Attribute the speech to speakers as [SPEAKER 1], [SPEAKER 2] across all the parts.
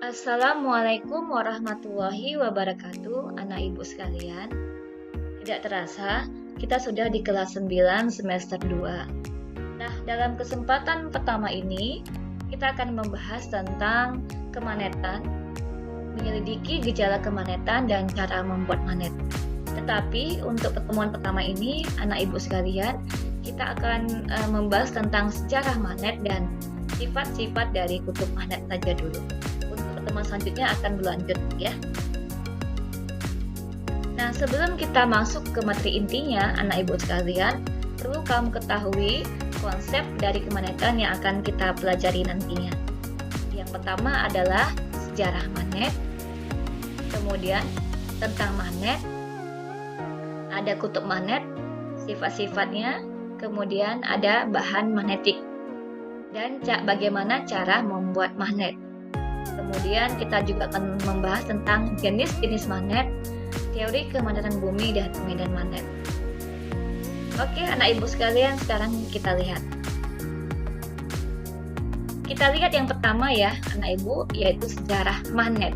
[SPEAKER 1] Assalamualaikum warahmatullahi wabarakatuh, anak ibu sekalian. Tidak terasa, kita sudah di kelas 9 semester 2. Nah, dalam kesempatan pertama ini, kita akan membahas tentang kemanetan, menyelidiki gejala kemanetan dan cara membuat manet. Tetapi untuk pertemuan pertama ini, anak ibu sekalian, kita akan membahas tentang sejarah manet dan sifat-sifat dari kutub manet saja dulu. Untuk pertemuan selanjutnya akan berlanjut ya. Nah, sebelum kita masuk ke materi intinya, anak ibu sekalian, perlu kamu ketahui konsep dari kemanetan yang akan kita pelajari nantinya. Yang pertama adalah sejarah manet, kemudian tentang manet, ada kutub manet, sifat-sifatnya, kemudian ada bahan magnetik, dan bagaimana cara membuat magnet. Kemudian kita juga akan membahas tentang jenis-jenis magnet, teori kemanetan bumi dan medan magnet. Oke, anak ibu sekalian, sekarang kita lihat. Kita lihat yang pertama ya, anak ibu, yaitu sejarah magnet.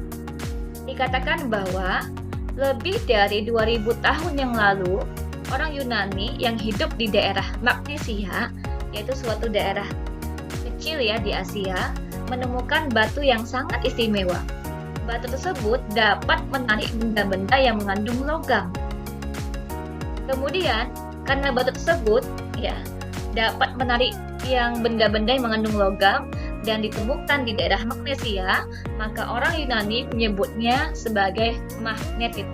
[SPEAKER 1] Dikatakan bahwa lebih dari 2000 tahun yang lalu, orang Yunani yang hidup di daerah Magnesia, yaitu suatu daerah kecil ya di Asia, menemukan batu yang sangat istimewa. Batu tersebut dapat menarik benda-benda yang mengandung logam. Kemudian, karena batu tersebut ya dapat menarik benda-benda yang mengandung logam dan ditemukan di daerah Magnesia, maka orang Yunani menyebutnya sebagai magnetit.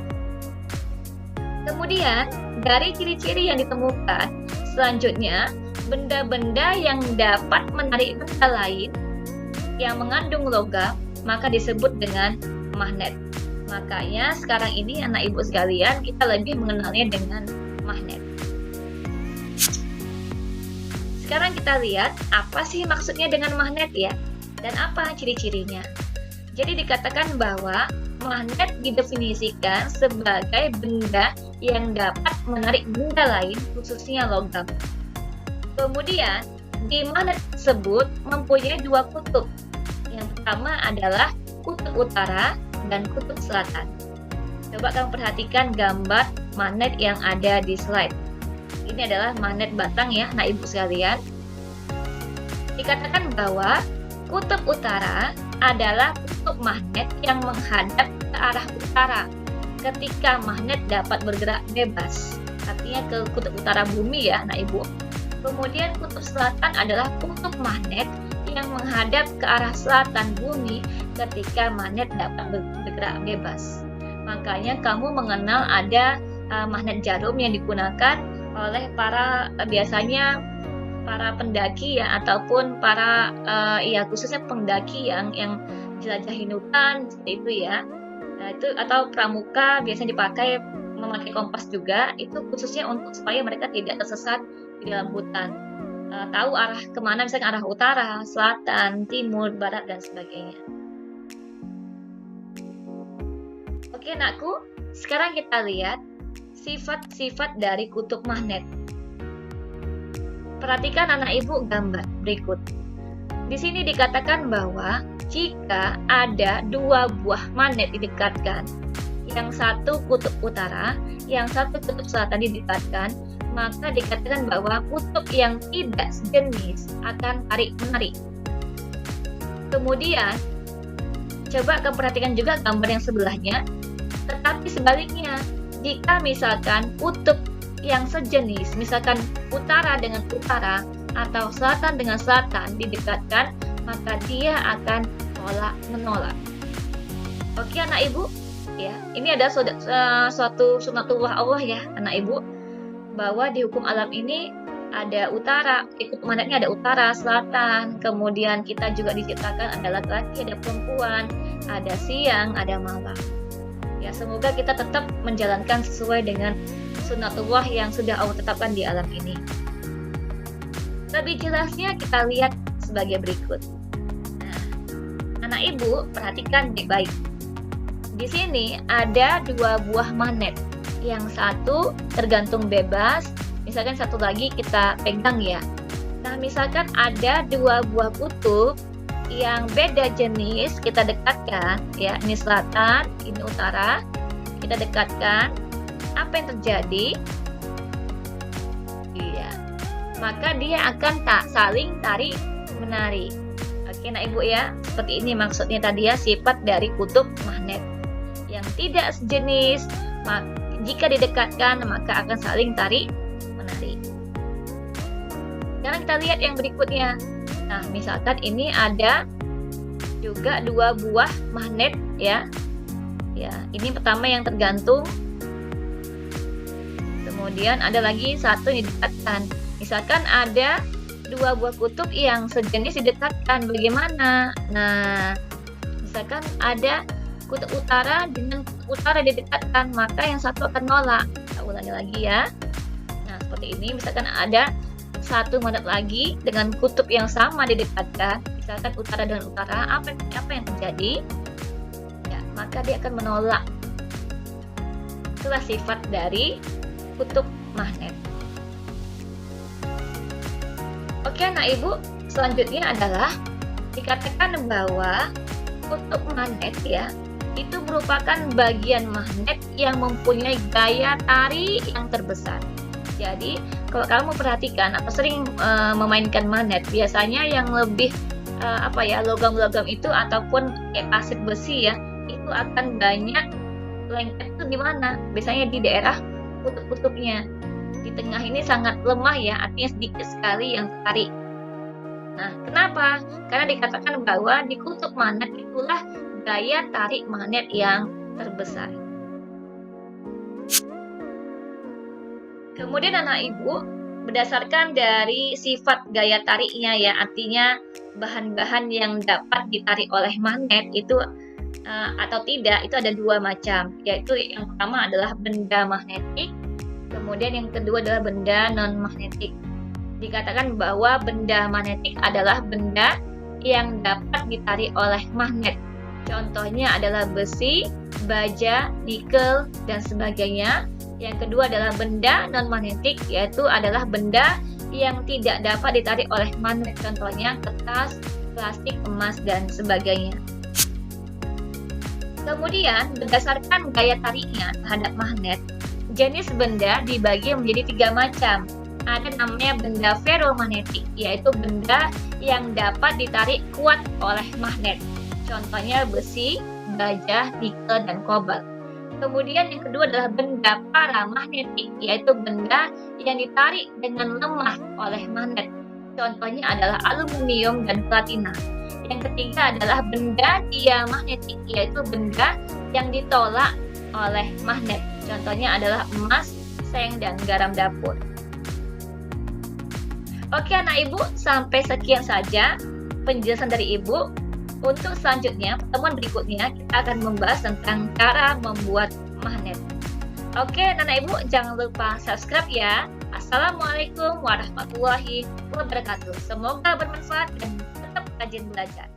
[SPEAKER 1] Kemudian, dari ciri-ciri yang ditemukan, selanjutnya benda-benda yang dapat menarik benda lain yang mengandung logam, maka disebut dengan magnet. Makanya sekarang ini anak ibu sekalian, kita lebih mengenalnya dengan magnet. Sekarang kita lihat apa sih maksudnya dengan magnet ya, dan apa ciri-cirinya. Jadi dikatakan bahwa magnet didefinisikan sebagai benda yang dapat menarik benda lain, khususnya logam. Kemudian, di magnet tersebut mempunyai dua kutub. Yang pertama adalah kutub utara dan kutub selatan. Coba kamu perhatikan gambar magnet yang ada di slide. Ini adalah magnet batang ya, anak ibu sekalian. Dikatakan bahwa kutub utara adalah kutub magnet yang menghadap ke arah utara ketika magnet dapat bergerak bebas. Artinya ke kutub utara bumi ya, anak ibu. Kemudian kutub selatan adalah kutub magnet yang menghadap ke arah selatan bumi ketika magnet dapat bergerak bebas. Makanya kamu mengenal ada magnet jarum yang digunakan oleh biasanya para pendaki ya, ataupun para khususnya pendaki yang jelajahin hutan seperti itu ya. Nah, itu atau pramuka biasanya dipakai memakai kompas juga, itu khususnya untuk supaya mereka tidak tersesat di dalam hutan. Tahu arah kemana, misalnya arah utara, selatan, timur, barat, dan sebagainya. Oke anakku, sekarang kita lihat sifat-sifat dari kutub magnet. Perhatikan anak ibu gambar berikut. Di sini dikatakan bahwa jika ada dua buah magnet didekatkan, yang satu kutub utara, yang satu kutub selatan didekatkan, maka dikatakan bahwa kutub yang tidak sejenis akan tarik-menarik. Kemudian, coba kamu perhatikan juga gambar yang sebelahnya. Tetapi sebaliknya, jika misalkan kutub yang sejenis, misalkan utara dengan utara atau selatan dengan selatan didekatkan, maka dia akan menolak. Oke anak ibu, ya ini ada suatu sunatullah Allah ya anak ibu, bahwa di hukum alam ini ada utara, kutub magnetnya ada utara, selatan, kemudian kita juga diciptakan ada laki-laki, ada perempuan, ada siang, ada malam. Ya semoga kita tetap menjalankan sesuai dengan sunatullah yang sudah Allah tetapkan di alam ini. Lebih jelasnya kita lihat sebagai berikut. Nah, anak ibu perhatikan baik-baik. Di sini ada dua buah magnet. Yang satu tergantung bebas, misalkan satu lagi kita pegang ya. Nah, misalkan ada dua buah kutub yang beda jenis kita dekatkan, ya, ini selatan, ini utara, kita dekatkan, apa yang terjadi? Iya, maka dia akan saling tarik menarik. Oke, nah Ibu ya, seperti ini maksudnya tadi ya, sifat dari kutub magnet. Yang tidak sejenis, jika didekatkan maka akan saling tarik menarik. Sekarang kita lihat yang berikutnya. Nah, misalkan ini ada juga dua buah magnet ya. Ya, ini pertama yang tergantung. Kemudian ada lagi satu yang didekatkan. Misalkan ada dua buah kutub yang sejenis didekatkan, bagaimana? Nah, misalkan ada kutub utara dengan kutub utara didekatkan, maka yang satu akan nolak. Kita ulangi lagi ya. Nah, seperti ini. Misalkan ada satu magnet lagi dengan kutub yang sama didekatkan, misalkan utara dengan utara, apa yang terjadi? Ya, maka dia akan menolak. Itulah sifat dari kutub magnet. Oke, nah Ibu, selanjutnya adalah dikatakan bahwa kutub magnet ya, itu merupakan bagian magnet yang mempunyai gaya tarik yang terbesar. Jadi, kalau kamu perhatikan atau sering memainkan magnet, biasanya yang lebih logam-logam itu ataupun asid besi ya, itu akan banyak lengket itu di mana? Biasanya di daerah kutub-kutubnya. Di tengah ini sangat lemah ya, artinya sedikit sekali yang tarik. Nah, kenapa? Karena dikatakan bahwa di kutub magnet itulah gaya tarik magnet yang terbesar. Kemudian anak Ibu, berdasarkan dari sifat gaya tariknya ya, artinya bahan-bahan yang dapat ditarik oleh magnet itu atau tidak, itu ada dua macam, yaitu yang pertama adalah benda magnetik, kemudian yang kedua adalah benda non-magnetik. Dikatakan bahwa benda magnetik adalah benda yang dapat ditarik oleh magnet. Contohnya adalah besi, baja, nikel, dan sebagainya. Yang kedua adalah benda non-magnetik, yaitu adalah benda yang tidak dapat ditarik oleh magnet. Contohnya kertas, plastik, emas, dan sebagainya. Kemudian, berdasarkan gaya tariknya terhadap magnet, jenis benda dibagi menjadi tiga macam. Ada namanya benda ferromagnetik, yaitu benda yang dapat ditarik kuat oleh magnet. Contohnya besi, baja, nikel, dan kobalt. Kemudian yang kedua adalah benda paramagnetik, yaitu benda yang ditarik dengan lemah oleh magnet. Contohnya adalah aluminium dan platina. Yang ketiga adalah benda diamagnetik, yaitu benda yang ditolak oleh magnet. Contohnya adalah emas, seng, dan garam dapur. Oke anak Ibu, sampai sekian saja penjelasan dari Ibu. Untuk selanjutnya, pertemuan berikutnya kita akan membahas tentang cara membuat magnet. Oke, anak Ibu, jangan lupa subscribe ya. Assalamualaikum warahmatullahi wabarakatuh. Semoga bermanfaat dan tetap rajin belajar.